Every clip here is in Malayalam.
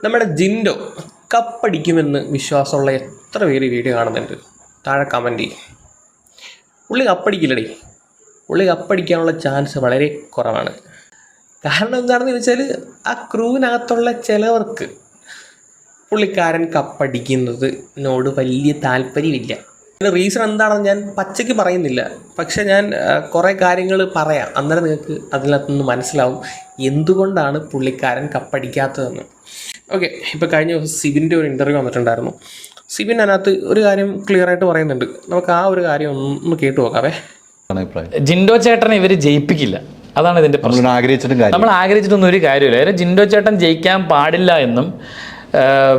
നമ്മുടെ ജിൻഡോ കപ്പടിക്കുമെന്ന് വിശ്വാസമുള്ള എത്ര പേര് വീഡിയോ കാണുന്നുണ്ട്? താഴെ കമൻറ്റ് ചെയ്യും. പുള്ളി കപ്പടിക്കില്ലടേ. പുള്ളി കപ്പടിക്കാനുള്ള ചാൻസ് വളരെ കുറവാണ്. കാരണം എന്താണെന്ന് ചോദിച്ചാൽ ആ ക്രൂവിനകത്തുള്ള ചിലവർക്ക് പുള്ളിക്കാരൻ കപ്പടിക്കുന്നതിനോട് വലിയ താല്പര്യമില്ല. അതിൻ്റെ റീസൺ എന്താണെന്ന് ഞാൻ പച്ചയ്ക്ക് പറയുന്നില്ല, പക്ഷെ ഞാൻ കുറേ കാര്യങ്ങൾ പറയാം. അന്നേരം നിങ്ങൾക്ക് അതിനകത്തുനിന്ന് മനസ്സിലാവും എന്തുകൊണ്ടാണ് പുള്ളിക്കാരൻ കപ്പടിക്കാത്തതെന്ന്. ഓക്കെ, ഇപ്പോൾ കഴിഞ്ഞ ദിവസം സിബിൻ്റെ ഒരു ഇൻ്റർവ്യൂ വന്നിട്ടുണ്ടായിരുന്നു. സിബിൻ അതിനകത്ത് ഒരു കാര്യം ക്ലിയർ ആയിട്ട് പറയുന്നുണ്ട്. നമുക്ക് ആ ഒരു കാര്യം ഒന്ന് കേട്ടു നോക്കാവേ. ജിൻഡോ ചേട്ടനെ ഇവർ ജയിപ്പിക്കില്ല, അതാണ് ഇതിൻ്റെ പ്രശ്നം. നമ്മൾ ആഗ്രഹിച്ചിട്ടൊന്നും ഒരു കാര്യമില്ല. ജിൻഡോ ചേട്ടൻ ജയിക്കാൻ പാടില്ല എന്നും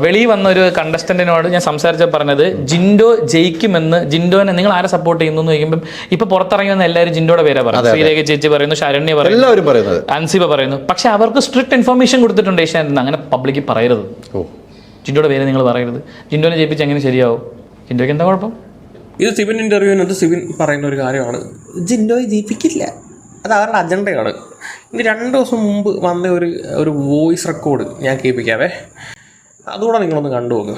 വെളിയിൽ വന്ന ഒരു കണ്ടസ്റ്റന്റിനോട് ഞാൻ സംസാരിച്ചപ്പോൾ പറഞ്ഞത് ജിൻഡോ ജയിക്കുമെന്ന്. ജിൻഡോനെ നിങ്ങൾ ആരെ സപ്പോർട്ട് ചെയ്യുന്നു എന്ന് ചോദിക്കുമ്പോൾ ഇപ്പൊ പുറത്തിറങ്ങി വന്ന എല്ലാവരും ജിൻഡോയുടെ പേരാ പറയുന്നത്. ശ്രീരേഖ ചേച്ചി പറയുന്നു, ശരണ്യ പറയുന്നു, അൻസിബ പറയുന്നു. പക്ഷെ അവർക്ക് സ്ട്രിക്റ്റ് ഇൻഫർമേഷൻ കൊടുത്തിട്ടുണ്ട് ഏഷ്യാനെറ്റ്. അങ്ങനെ പബ്ലിക്കിൽ പറയരുത്, ജിൻഡോയുടെ പേര് നിങ്ങൾ പറയരുത്. ജിൻഡോനെ ജയിപ്പിച്ച് എങ്ങനെ ശരിയാവും? ജിൻഡോയ്ക്ക് എന്താ കുഴപ്പം? ഇത് സിബിൻ ഇൻ്റർവ്യൂവിനകത്ത് സിബിൻ പറയുന്ന ഒരു കാര്യമാണ്, ജിൻഡോയെ ജയിപ്പിക്കില്ല, അത് അവരുടെ അജണ്ടയാണ്. ഇനി 2 ദിവസം മുമ്പ് വന്ന ഒരു വോയിസ് റെക്കോർഡ് ഞാൻ കേൾപ്പിക്കാവേ, അതുകൂടെ നിങ്ങളൊന്ന് കണ്ടുപോകുക.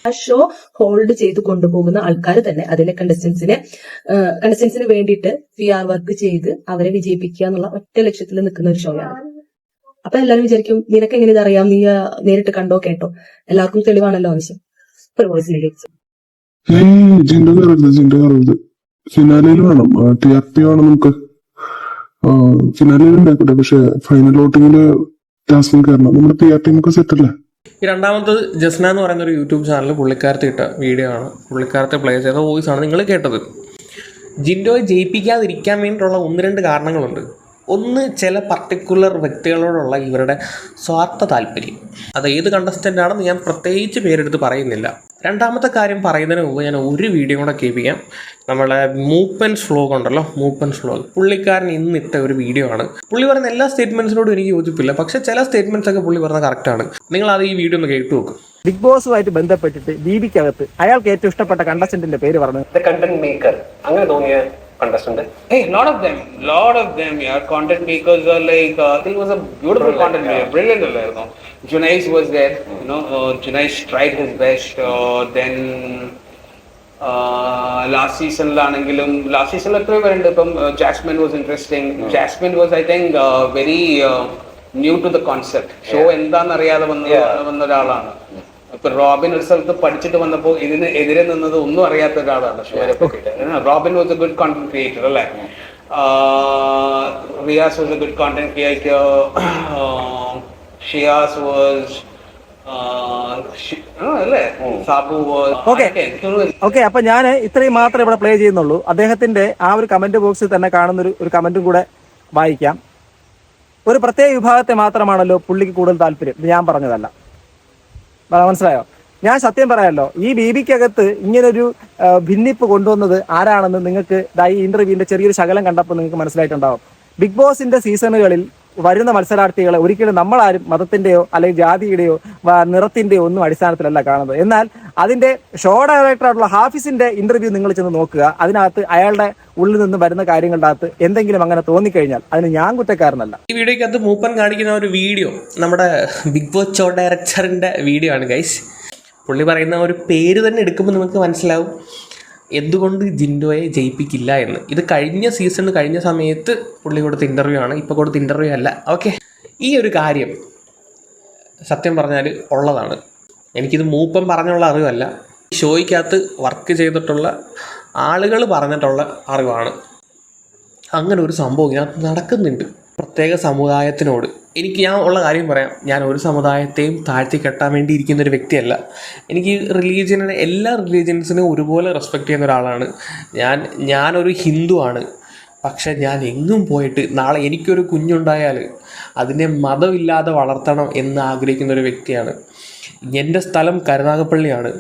ആ ഷോ ഹോൾഡ് ചെയ്ത് കൊണ്ടുപോകുന്ന ആൾക്കാർ തന്നെ അതിലെ കണ്ടസ്റ്റൻസിന് വേണ്ടിയിട്ട് PR വർക്ക് ചെയ്ത് അവരെ വിജയിപ്പിക്കുക എന്നുള്ള ഒറ്റ ലക്ഷ്യത്തിൽ നിൽക്കുന്ന ഒരു ഷോയാണ്. അപ്പൊ എല്ലാവരും വിചാരിക്കും നിനക്ക് എങ്ങനെ ഇതറിയാം, നീ നേരിട്ട് കണ്ടോ കേട്ടോ? എല്ലാവർക്കും തെളിവാണല്ലോ ആവശ്യം. ഒരു വോയിസിലേക്ക് ഫിനാലയിൽ വേണം, TRP വേണം, നമുക്ക് ഫിനാലയിൽ ഉണ്ടാക്കട്ടെ. പക്ഷെ ഫൈനൽ വോട്ടിങ്ങില് ജാസ്മിൻ കയറണം. നമ്മുടെ TRP നമുക്ക് സെറ്റ് അല്ലേ? ഈ രണ്ടാമത്തത് ജസ്ന എന്ന് പറയുന്ന ഒരു യൂട്യൂബ് ചാനൽ പുള്ളിക്കാരത്തെ ഇട്ട വീഡിയോ ആണ്, പുള്ളിക്കാരത്തെ പ്ലേ ചെയ്ത വോയിസ് ആണ് നിങ്ങൾ കേട്ടത്. ജിൻഡോയെ ജയിപ്പിക്കാതിരിക്കാൻ വേണ്ടിയിട്ടുള്ള 1-2 കാരണങ്ങളുണ്ട്. ഒന്ന്, ചില പർട്ടിക്കുലർ വ്യക്തികളോടുള്ള ഇവരുടെ സ്വാർത്ഥ താല്പര്യം. അത് ഏത് കണ്ടസ്റ്റൻ്റ് ആണെന്ന് ഞാൻ പ്രത്യേകിച്ച് പേരെടുത്ത് പറയുന്നില്ല. രണ്ടാമത്തെ കാര്യം പറയുന്നതിന് മുമ്പ് ഞാൻ ഒരു വീഡിയോ കൂടെ കേൾപ്പിക്കാം. നമ്മളെ മൂപ്പൻസ് വ്ലോഗ് ഉണ്ടല്ലോ, മൂപ്പൻസ് വ്ലോഗ്, പുള്ളിക്കാരൻ ഇന്നിട്ട ഒരു വീഡിയോ ആണ്. പുള്ളി പറയുന്ന എല്ലാ സ്റ്റേറ്റ്മെൻറ്റ്സിനോടും എനിക്ക് യോജിപ്പില്ല, പക്ഷേ ചില സ്റ്റേറ്റ്മെൻറ്റ്സ് ഒക്കെ പുള്ളി പറഞ്ഞാൽ കറക്റ്റാണ്. നിങ്ങൾ അത് ഈ വീഡിയോ ഒന്ന് കേട്ടു നോക്കും. ബിഗ് ബോസുമായിട്ട് ബന്ധപ്പെട്ടിട്ട് ബീബിക്കകത്ത് അയാൾക്ക് ഏറ്റവും ഇഷ്ടപ്പെട്ട കണ്ടസ്റ്റന്റിന്റെ പേര് പറഞ്ഞു, കണ്ടന്റ് മേക്കർ. അങ്ങനെ തോന്നിയ contestant? Hey, lot of them, yeah. Content makers are like, it was a beautiful content maker, brilliant. Junais was there, Junais tried his best. Then last season എത്ര പേരുണ്ട്? ഇപ്പം Jasmine was interesting. Jasmine was, I think, very new to the concept. Show എന്താണെന്ന് അറിയാതെ വന്ന ഒരാളാണ്. ഇപ്പൊ റോബിൻ ഒരു സ്ഥലത്ത് പഠിച്ചിട്ട് വന്നപ്പോൾ ഇതിന് എതിരെ നിന്നത് ഒന്നും അറിയാത്ത ഒരാളാണ് ഷോയെ പറ്റിയിട്ട്. Robin was a good content creator അല്ലേ? Riyas was a good content creator. Shiyas was അല്ലേ? സാബു വാസ്. ഓക്കെ, അപ്പൊ ഞാൻ ഇത്രയും മാത്രമേ ഇവിടെ പ്ലേ ചെയ്യുന്നുള്ളൂ. അദ്ദേഹത്തിന്റെ ആ ഒരു കമന്റ് ബോക്സിൽ തന്നെ കാണുന്ന ഒരു കമന്റും കൂടെ വായിക്കാം. ഒരു പ്രത്യേക വിഭാഗത്തെ മാത്രമാണല്ലോ പുള്ളിക്ക് കൂടുതൽ താല്പര്യം. ഇത് ഞാൻ പറഞ്ഞതല്ല, മനസ്സിലായോ? ഞാൻ സത്യം പറയാമല്ലോ, ഈ ബീബിക്കകത്ത് ഇങ്ങനൊരു ഭിന്നിപ്പ് കൊണ്ടുവന്നത് ആരാണെന്ന് നിങ്ങൾക്ക് ഈ ഇന്റർവ്യൂവിന്റെ ചെറിയൊരു ശകലം കണ്ടപ്പോൾ നിങ്ങൾക്ക് മനസ്സിലായിട്ടുണ്ടാവും. ബിഗ് ബോസിന്റെ സീസണുകളിൽ വരുന്ന മത്സരാർത്ഥികളെ ഒരിക്കലും നമ്മളാരും മതത്തിന്റെയോ അല്ലെങ്കിൽ ജാതിയുടെയോ നിറത്തിന്റെയോ ഒന്നും അടിസ്ഥാനത്തിലല്ല കാണുന്നത്. എന്നാൽ അതിന്റെ ഷോ ഡയറക്ടറായിട്ടുള്ള ഹാഫിസിന്റെ ഇന്റർവ്യൂ നിങ്ങൾ ചെന്ന് നോക്കുക. അതിനകത്ത് അയാളുടെ ഉള്ളിൽ നിന്ന് വരുന്ന കാര്യങ്ങളുടെ അകത്ത് എന്തെങ്കിലും അങ്ങനെ തോന്നിക്കഴിഞ്ഞാൽ അതിന് ഞാൻ കുറ്റക്കാരനല്ല. ഈ വീഡിയോക്കകത്ത് മൂപ്പൻ കാണിക്കുന്ന ഒരു വീഡിയോ നമ്മുടെ ബിഗ് ബോസ് ഷോ ഡയറക്ടറിന്റെ വീഡിയോ ആണ് ഗൈസ്. പുള്ളി പറയുന്ന ഒരു പേര് തന്നെ എടുക്കുമ്പോൾ നമുക്ക് മനസ്സിലാവും എന്തുകൊണ്ട് ജിൻഡോയെ ജയിപ്പിക്കില്ല എന്ന്. ഇത് കഴിഞ്ഞ സീസൺ കഴിഞ്ഞ സമയത്ത് പുള്ളി കൊടുത്ത ഇൻ്റർവ്യൂ ആണ്, ഇപ്പോൾ കൊടുത്ത ഇൻ്റർവ്യൂ അല്ല. ഓക്കെ, ഈ ഒരു കാര്യം സത്യം പറഞ്ഞാൽ ഉള്ളതാണ്. എനിക്കിത് മൂപ്പൻ പറഞ്ഞുള്ള അറിവല്ല, ഷോയ്ക്കകത്ത് വർക്ക് ചെയ്തിട്ടുള്ള ആളുകൾ പറഞ്ഞിട്ടുള്ള അറിവാണ്. അങ്ങനെ ഒരു സംഭവം ഇതിനകത്ത് നടക്കുന്നുണ്ട്. പ്രത്യേക സമുദായത്തിനോട് ഞാൻ ഉള്ള കാര്യം പറയാം, ഞാൻ ഒരു സമുദായത്തെയും താഴ്ത്തി കെട്ടാൻ വേണ്ടി ഇരിക്കുന്ന ഒരു വ്യക്തിയല്ല. എനിക്ക് എല്ലാ റിലീജിയൻസിനും ഒരുപോലെ റെസ്പെക്റ്റ് ചെയ്യുന്ന ഒരാളാണ് ഞാനൊരു ഹിന്ദു ആണ്. പക്ഷെ ഞാൻ എങ്ങും പോയിട്ട് നാളെ എനിക്കൊരു കുഞ്ഞുണ്ടായാൽ അതിനെ മതമില്ലാതെ വളർത്തണം എന്ന് ആഗ്രഹിക്കുന്ന ഒരു വ്യക്തിയാണ്. എൻ്റെ സ്ഥലം കരുനാഗപ്പള്ളിയാണ്.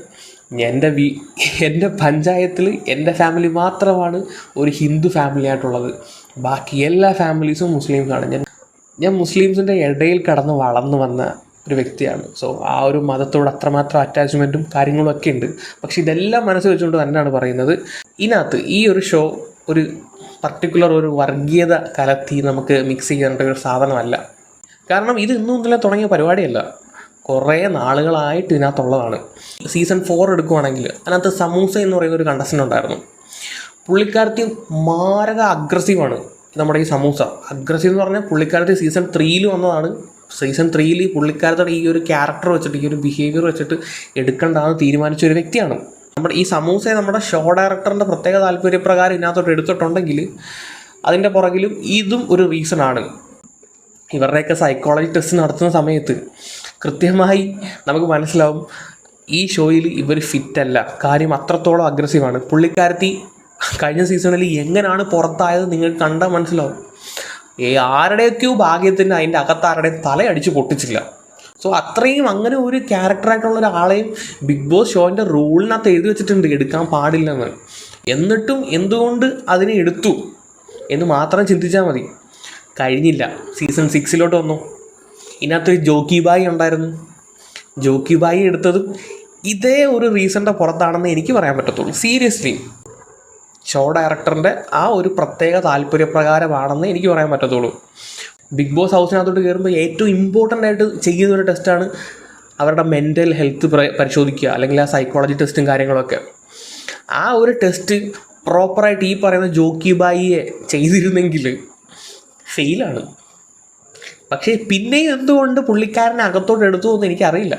എൻ്റെ പഞ്ചായത്തിൽ എൻ്റെ ഫാമിലി മാത്രമാണ് ഒരു ഹിന്ദു ഫാമിലി ആയിട്ടുള്ളത്. ബാക്കി എല്ലാ ഫാമിലീസും മുസ്ലിംസാണ്. ഞാൻ മുസ്ലിംസിൻ്റെ ഇടയിൽ കടന്ന് വളർന്നു വന്ന ഒരു വ്യക്തിയാണ്. സോ ആ ഒരു മതത്തോട് അത്രമാത്രം അറ്റാച്ച്മെൻറ്റും കാര്യങ്ങളും ഒക്കെ ഉണ്ട്. പക്ഷെ ഇതെല്ലാം മനസ്സിൽ വെച്ചുകൊണ്ട് തന്നെയാണ് പറയുന്നത്, ഇതിനകത്ത് ഈ ഒരു ഷോ ഒരു പർട്ടിക്കുലർ ഒരു വർഗീയത കലർത്തി നമുക്ക് മിക്സ് ചെയ്യാനുള്ള ഒരു സാധനമല്ല. കാരണം ഇത് ഇന്നും ഇന്നലെ തുടങ്ങിയ പരിപാടിയല്ല. കുറേ നാളുകളായിട്ട് ഇതിനകത്തുള്ളതാണ്. സീസൺ 4 എടുക്കുവാണെങ്കിൽ അതിനകത്ത് സമൂസ എന്ന് പറയുന്ന ഒരു കണ്ടസ്റ്റൻ്റ് ഉണ്ടായിരുന്നു. പുള്ളിക്കാരത്തി മാരക അഗ്രസീവാണ്. നമ്മുടെ ഈ സമൂസ അഗ്രസീവ് എന്ന് പറഞ്ഞാൽ പുള്ളിക്കാരത്തി സീസൺ 3 വന്നതാണ്. സീസൺ 3 പുള്ളിക്കാരത്തോടെ ഈ ഒരു ക്യാരക്ടർ വെച്ചിട്ട്, ഈ ഒരു ബിഹേവിയർ വെച്ചിട്ട് എടുക്കേണ്ടതെന്ന് തീരുമാനിച്ച ഒരു വ്യക്തിയാണ്. നമ്മുടെ ഈ സമൂസയെ നമ്മുടെ ഷോ ഡയറക്ടറിൻ്റെ പ്രത്യേക താല്പര്യപ്രകാരം ഇതിനകത്തോട്ട് എടുത്തിട്ടുണ്ടെങ്കിൽ അതിൻ്റെ പുറകിലും ഇതും ഒരു റീസണാണ്. ഇവരുടെയൊക്കെ സൈക്കോളജി ടെസ്റ്റ് നടത്തുന്ന സമയത്ത് കൃത്യമായി നമുക്ക് മനസ്സിലാവും ഈ ഷോയിൽ ഇവർ ഫിറ്റല്ല. കാര്യം അത്രത്തോളം അഗ്രസീവാണ്. പുള്ളിക്കാരത്തി കഴിഞ്ഞ സീസണിൽ എങ്ങനെയാണ് പുറത്തായത് നിങ്ങൾക്ക് കണ്ടാൽ മനസ്സിലാവും. ആരുടെയൊക്കെയോ ഭാഗ്യത്തിന് അതിൻ്റെ അകത്ത് ആരുടെയും തലയടിച്ച് പൊട്ടിച്ചില്ല. സോ അത്രയും അങ്ങനെ ഒരു ക്യാരക്ടറായിട്ടുള്ള ഒരാളെയും ബിഗ് ബോസ് ഷോൻ്റെ റൂളിനകത്ത് എഴുതി വെച്ചിട്ടുണ്ട് എടുക്കാൻ പാടില്ലെന്ന്. എന്നിട്ടും എന്തുകൊണ്ട് അതിനെ എടുത്തു എന്ന് മാത്രം ചിന്തിച്ചാൽ മതി. കഴിഞ്ഞില്ല. സീസൺ 6 വന്നു. ഇതിനകത്തൊരു ജോക്കി ബായി ഉണ്ടായിരുന്നു. ജോക്കി ബായി എടുത്തതും ഇതേ ഒരു റീസണിൻ്റെ പുറത്താണെന്ന് എനിക്ക് പറയാൻ പറ്റത്തുള്ളൂ. സീരിയസ്ലി ഷോ ഡയറക്ടറിൻ്റെ ആ ഒരു പ്രത്യേക താല്പര്യപ്രകാരമാണെന്ന് എനിക്ക് പറയാൻ പറ്റത്തുള്ളൂ. ബിഗ് ബോസ് ഹൗസിനകത്തോട്ട് കയറുമ്പോൾ ഏറ്റവും ഇമ്പോർട്ടൻ്റ് ആയിട്ട് ചെയ്യുന്ന ഒരു ടെസ്റ്റാണ് അവരുടെ മെൻ്റൽ ഹെൽത്ത് പരിശോധിക്കുക, അല്ലെങ്കിൽ ആ സൈക്കോളജി ടെസ്റ്റും കാര്യങ്ങളൊക്കെ. ആ ഒരു ടെസ്റ്റ് പ്രോപ്പറായിട്ട് ഈ പറയുന്ന ജോക്കി ബായിയെ ചെയ്തിരുന്നെങ്കിൽ ഫെയിലാണ്. പക്ഷേ പിന്നെയും എന്തുകൊണ്ട് പുള്ളിക്കാരനെ അകത്തോട്ട് എടുത്തു എന്ന് എനിക്കറിയില്ല.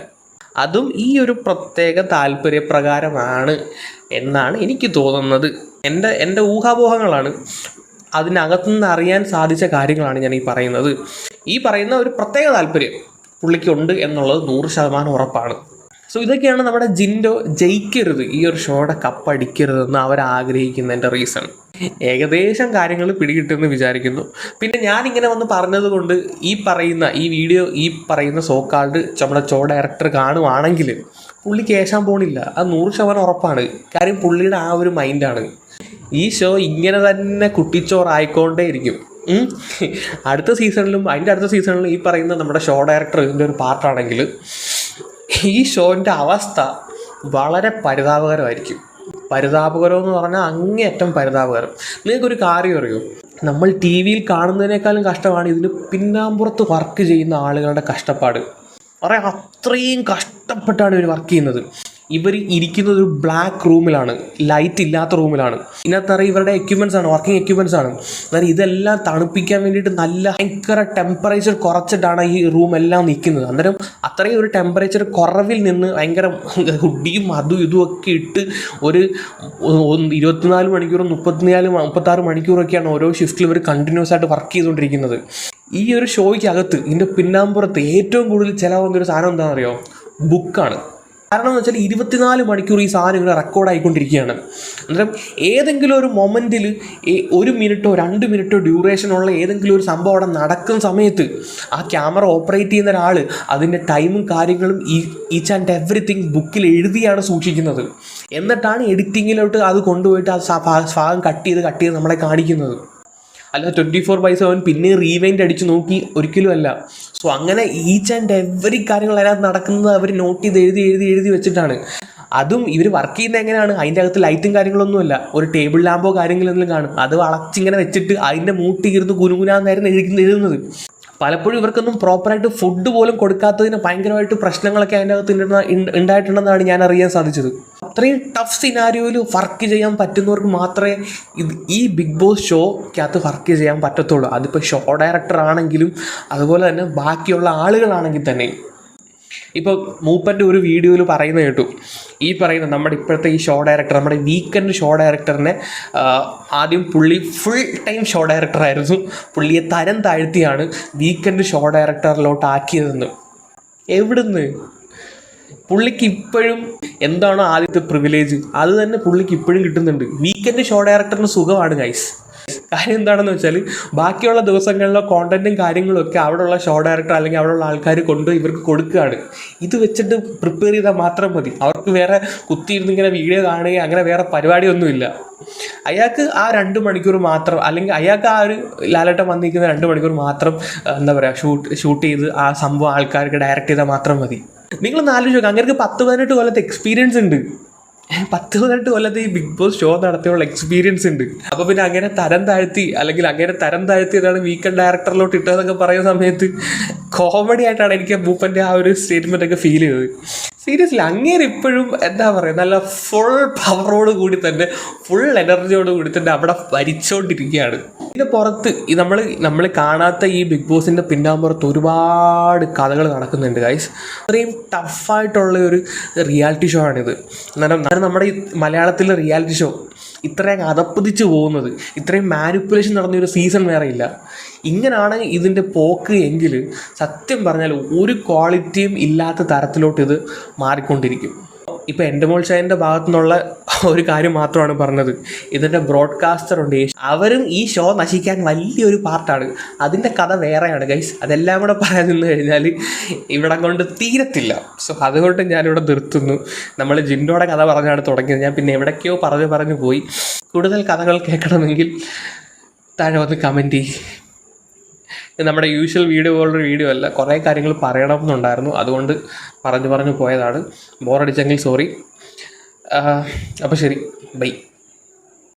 അതും ഈ ഒരു പ്രത്യേക താല്പര്യപ്രകാരമാണ് എന്നാണ് എനിക്ക് തോന്നുന്നത്. എൻ്റെ ഊഹാപോഹങ്ങളാണ്. അതിനകത്തുനിന്ന് അറിയാൻ സാധിച്ച കാര്യങ്ങളാണ് ഞാൻ ഈ പറയുന്നത്. ഈ പറയുന്ന ഒരു പ്രത്യേക താല്പര്യം പുള്ളിക്കുണ്ട് എന്നുള്ളത് 100% ഉറപ്പാണ്. സോ ഇതൊക്കെയാണ് നമ്മുടെ ജിൻഡോ ജയിക്കരുത്, ഈ ഒരു ഷോയുടെ കപ്പടിക്കരുതെന്ന് അവരാഗ്രഹിക്കുന്നതിൻ്റെ റീസൺ. ഏകദേശം കാര്യങ്ങൾ പിടികിട്ടുമെന്ന് വിചാരിക്കുന്നു. പിന്നെ ഞാനിങ്ങനെ വന്ന് പറഞ്ഞത് കൊണ്ട് ഈ പറയുന്ന സോക്കാൾഡ് നമ്മുടെ ഷോ ഡയറക്ടർ കാണുവാണെങ്കിൽ പുള്ളി കേശാൻ പോണില്ല. അത് 100% ഉറപ്പാണ്. കാര്യം പുള്ളിയുടെ ആ ഒരു മൈൻഡാണ്. ഈ ഷോ ഇങ്ങനെ തന്നെ കുട്ടിച്ചോറായിക്കൊണ്ടേ ഇരിക്കും. അടുത്ത സീസണിലും അതിൻ്റെ അടുത്ത സീസണിലും ഈ പറയുന്ന നമ്മുടെ ഷോ ഡയറക്ടർ ഇതിൻ്റെ ഒരു പാർട്ടാണെങ്കിൽ ഈ ഷോൻ്റെ അവസ്ഥ വളരെ പരിതാപകരമായിരിക്കും. പരിതാപകരം എന്ന് പറഞ്ഞാൽ അങ്ങേയറ്റം പരിതാപകരം. നിങ്ങൾക്കൊരു കാര്യം അറിയോ, നമ്മൾ ടി വിയിൽ കാണുന്നതിനേക്കാളും കഷ്ടമാണ് ഇതിന് പിന്നാമ്പുറത്ത് വർക്ക് ചെയ്യുന്ന ആളുകളുടെ കഷ്ടപ്പാട്. പറയാം, അത്രയും കഷ്ടപ്പെട്ടാണ് ഇവർ വർക്ക് ചെയ്യുന്നത്. ഇവർ ഇരിക്കുന്നത് ഒരു ബ്ലാക്ക് റൂമിലാണ്, ലൈറ്റ് ഇല്ലാത്ത റൂമിലാണ്. ഇതിനകത്തറിയാം ഇവരുടെ എക്യുപ്മെൻറ്റ്സ് ആണ്, വർക്കിംഗ് എക്യുപ്മെൻറ്റ്സ് ആണ്. അതായത് ഇതെല്ലാം തണുപ്പിക്കാൻ വേണ്ടിയിട്ട് നല്ല ഭയങ്കര ടെമ്പറേച്ചർ കുറച്ചിട്ടാണ് ഈ റൂം എല്ലാം നിൽക്കുന്നത്. അന്നേരം അത്രയും ഒരു ടെമ്പറേച്ചർ കുറവിൽ നിന്ന് ഭയങ്കര ഹുഡിയും അതും ഇതും ഒക്കെ ഇട്ട് ഒരു 24 മണിക്കൂറും 36 മണിക്കൂറൊക്കെയാണ് ഓരോ ഷിഫ്റ്റിൽ ഇവർ കണ്ടിന്യൂസ് ആയിട്ട് വർക്ക് ചെയ്തുകൊണ്ടിരിക്കുന്നത്. ഈ ഒരു ഷോയ്ക്കകത്ത് ഇതിൻ്റെ പിന്നാമ്പുറത്ത് ഏറ്റവും കൂടുതൽ ചിലവാകുന്നൊരു സാധനം എന്താണെന്ന് അറിയോ? ബുക്കാണ്. കാരണം എന്ന് വെച്ചാൽ 24 മണിക്കൂർ ഈ സാധനം ഇങ്ങനെ റെക്കോർഡായിക്കൊണ്ടിരിക്കുകയാണ്. അന്നേരം ഏതെങ്കിലും ഒരു മൊമെൻറ്റിൽ 1 മിനിറ്റോ 2 മിനിറ്റോ ഡ്യൂറേഷനുള്ള ഏതെങ്കിലും ഒരു സംഭവം അവിടെ നടക്കുന്ന സമയത്ത് ആ ക്യാമറ ഓപ്പറേറ്റ് ചെയ്യുന്ന ഒരാൾ അതിൻ്റെ ടൈമും കാര്യങ്ങളും ഈച്ച് ആൻഡ് എവറിത്തിങ് ബുക്കിൽ എഴുതിയാണ് സൂക്ഷിക്കുന്നത്. എന്നിട്ടാണ് എഡിറ്റിങ്ങിലോട്ട് അത് കൊണ്ടുപോയിട്ട് ആ ഭാഗം കട്ട് ചെയ്ത് നമ്മളെ കാണിക്കുന്നത്. അല്ല 24/7 പിന്നെ റീവൈൻഡ് അടിച്ച് നോക്കി ഒരിക്കലും അല്ല. സോ അങ്ങനെ ഈച്ച് ആൻഡ് എവറി കാര്യങ്ങൾ അതിനകത്ത് നടക്കുന്നത് അവർ നോട്ട് ചെയ്ത് എഴുതി വെച്ചിട്ടാണ്. അതും ഇവർ വർക്ക് ചെയ്യുന്നത് എങ്ങനെയാണ്? അതിൻ്റെ അകത്ത് ലൈറ്റും കാര്യങ്ങളൊന്നുമല്ല, ഒരു ടേബിൾ ലാമ്പോ കാര്യങ്ങളെന്തെങ്കിലും കാണും. അത് വളച്ചിങ്ങനെ വെച്ചിട്ട് അതിൻ്റെ മൂട്ടിയിരുന്ന് കുനുകുനാന്നായിരുന്നു എഴുതുന്നത്. പലപ്പോഴും ഇവർക്കൊന്നും പ്രോപ്പറായിട്ട് ഫുഡ് പോലും കൊടുക്കാത്തതിന് ഭയങ്കരമായിട്ട് പ്രശ്നങ്ങളൊക്കെ അതിൻ്റെ അകത്ത് ഉണ്ടായിട്ടുണ്ടെന്നാണ് ഞാൻ അറിയാൻ സാധിച്ചത്. അത്രയും ടഫ് സിനാരിയോയിൽ വർക്ക് ചെയ്യാൻ പറ്റുന്നവർക്ക് മാത്രമേ ഈ ബിഗ് ബോസ് ഷോക്കകത്ത് വർക്ക് ചെയ്യാൻ പറ്റത്തുള്ളൂ. അതിപ്പോൾ ഷോ ഡയറക്ടർ ആണെങ്കിലും അതുപോലെ തന്നെ ബാക്കിയുള്ള ആളുകളാണെങ്കിൽ തന്നെ. ഇപ്പോൾ മൂപ്പൻ്റെ ഒരു വീഡിയോയിൽ പറയുന്നത് കേട്ടു, ഈ പറയുന്ന നമ്മുടെ ഇപ്പോഴത്തെ ഈ ഷോ ഡയറക്ടർ, നമ്മുടെ വീക്കെൻഡ് ഷോ ഡയറക്ടറിനെ ആദ്യം പുള്ളി ഫുൾ ടൈം ഷോ ഡയറക്ടറായിരുന്നു, പുള്ളിയെ തരം താഴ്ത്തിയാണ് വീക്കെൻഡ് ഷോ ഡയറക്ടറിലോട്ട് ആക്കിയതെന്ന്. എവിടുന്ന്? പുള്ളിക്ക് ഇപ്പോഴും എന്താണോ ആദ്യത്തെ പ്രിവിലേജ് അത് തന്നെ പുള്ളിക്ക് ഇപ്പോഴും കിട്ടുന്നുണ്ട്. വീക്കെൻഡ് ഷോ ഡയറക്ടറിന് സുഖമാണ് ഗൈസ്. കാര്യം എന്താണെന്ന് വെച്ചാൽ ബാക്കിയുള്ള ദിവസങ്ങളിലെ കോണ്ടന്റും കാര്യങ്ങളും ഒക്കെ അവിടെയുള്ള ഷോ ഡയറക്ടർ അല്ലെങ്കിൽ അവിടെയുള്ള ആൾക്കാർ കൊണ്ടുപോയി ഇവർക്ക് കൊടുക്കുകയാണ്. ഇത് വെച്ചിട്ട് പ്രിപ്പയർ ചെയ്താൽ മാത്രം മതി. അവർക്ക് വേറെ കുത്തിയിരുന്ന് ഇങ്ങനെ വീഡിയോ കാണുകയും അങ്ങനെ വേറെ പരിപാടിയൊന്നുമില്ല. അയാൾക്ക് ആ 2 മണിക്കൂർ മാത്രം, അല്ലെങ്കിൽ അയാൾക്ക് ആ ഒരു ലാലേട്ടൻ വന്നിരിക്കുന്ന 2 മണിക്കൂർ മാത്രം എന്താ പറയുക ഷൂട്ട് ചെയ്ത് ആ സംഭവം ആൾക്കാർക്ക് ഡയറക്റ്റ് ചെയ്താൽ മാത്രം മതി. നിങ്ങളൊന്ന് ആലോചിച്ച് നോക്കുക, അങ്ങനെ 10-18 കൊല്ലത്തെ എക്സ്പീരിയൻസ് ഉണ്ട്. 10-18 കൊല്ലത്തെ ഈ ബിഗ് ബോസ് ഷോ നടത്തിയുള്ള എക്സ്പീരിയൻസ് ഉണ്ട്. അപ്പോൾ പിന്നെ അങ്ങനെ തരം താഴ്ത്തിയതാണ് വീക്കെൻഡ് ഡയറക്ടറിലോട്ട് ഇട്ടതെന്നൊക്കെ പറയുന്ന സമയത്ത് കോമഡി ആയിട്ടാണ് എനിക്ക് മൂപ്പൻ്റെ ആ ഒരു സ്റ്റേറ്റ്മെൻ്റ് ഒക്കെ ഫീൽ ചെയ്തത്. സീരിയസ്ലി അങ്ങേര് ഇപ്പോഴും എന്താ പറയുക, നല്ല ഫുൾ പവറോട് കൂടി തന്നെ, ഫുൾ എനർജിയോട് കൂടി തന്നെ അവിടെ ഭരിച്ചുകൊണ്ടിരിക്കുകയാണ്. ഇതിൻ്റെ പുറത്ത് നമ്മൾ കാണാത്ത ഈ ബിഗ് ബോസിൻ്റെ പിന്നാമ്പുറത്ത് ഒരുപാട് കഥകൾ നടക്കുന്നുണ്ട് ഗൈസ്. അത്രയും ടഫായിട്ടുള്ള ഒരു റിയാലിറ്റി ഷോ ആണിത്. നമ്മുടെ ഈ മലയാളത്തിലെ റിയാലിറ്റി ഷോ ഇത്രയും അതപ്പതിച്ച് പോകുന്നത്, ഇത്രയും മാനിപ്പുലേഷൻ നടന്നൊരു സീസൺ വേറെ ഇല്ല. ഇങ്ങനെയാണ് ഇതിൻ്റെ പോക്ക് എങ്കിൽ സത്യം പറഞ്ഞാൽ ഒരു ക്വാളിറ്റിയും ഇല്ലാത്ത തരത്തിലോട്ട് ഇത് മാറിക്കൊണ്ടിരിക്കും. ഇപ്പോൾ എൻ്റെ മോൾ ഷായൻ്റെ ഭാഗത്തു നിന്നുള്ള ഒരു കാര്യം മാത്രമാണ് പറഞ്ഞത്. ഇതിൻ്റെ ബ്രോഡ്കാസ്റ്റർ ഉണ്ട്, അവരും ഈ ഷോ നശിക്കാൻ വലിയൊരു പാർട്ടാണ്. അതിൻ്റെ കഥ വേറെയാണ് ഗൈസ്. അതെല്ലാം കൂടെ പറയാൻ നിന്ന് കഴിഞ്ഞാൽ ഇവിടെ കൊണ്ട് തീരത്തില്ല. സോ അതുകൊണ്ട് ഞാനിവിടെ നിർത്തുന്നു. നമ്മൾ ജിൻഡോയുടെ കഥ പറഞ്ഞാണ് തുടങ്ങിയത്. ഞാൻ പിന്നെ എവിടേക്കോ പറഞ്ഞു പോയി. കൂടുതൽ കഥകൾ കേൾക്കണമെങ്കിൽ താഴെ വന്ന് കമൻറ്റ് ചെയ്യും. നമ്മുടെ യൂഷ്വൽ വീഡിയോ പോലുള്ളൊരു വീഡിയോ അല്ല, കുറേ കാര്യങ്ങൾ പറയണമെന്നുണ്ടായിരുന്നു, അതുകൊണ്ട് പറഞ്ഞു പോയതാണ്. ബോറടിച്ചെങ്കിൽ സോറി. അപ്പോൾ ശരി, ബൈ.